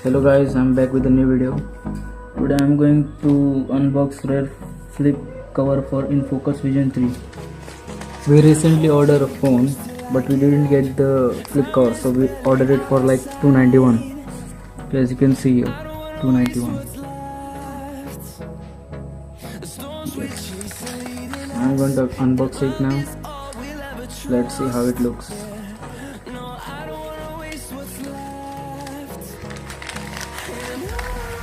Hello guys, I'm back with a new video. Today I'm going to unbox rare flip cover for infocus Vision 3. We recently ordered a phone but we didn't get the flip cover, so we ordered it for like $291. As you can see here, $291. Yes. I'm going to unbox it now. Let's see how it looks.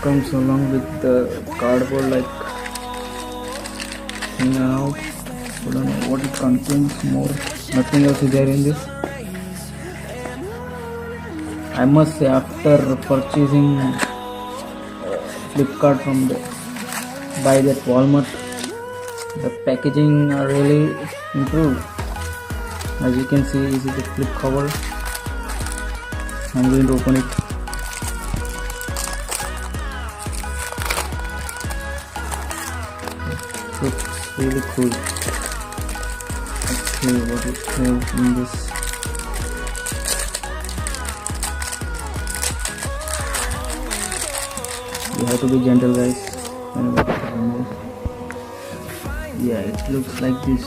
Comes along with the cardboard like thing out. I don't know what it contains more. Nothing else is there in this. I must say, after purchasing Flipkart from by that Walmart, the packaging are really improved. As you can see, this is the flip cover. I'm going to open it. Looks really cool. Okay, what is have in this? You have to be gentle, guys. Yeah, it looks like this.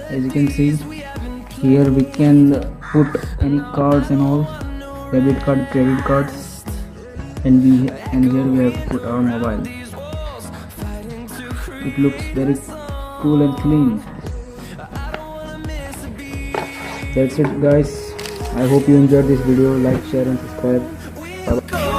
As you can see, here we can put any cards and all, debit card, credit cards, and here we have to put our mobile. It looks very cool and clean. That's it guys. I hope you enjoyed this video. Like, share and subscribe. Bye bye.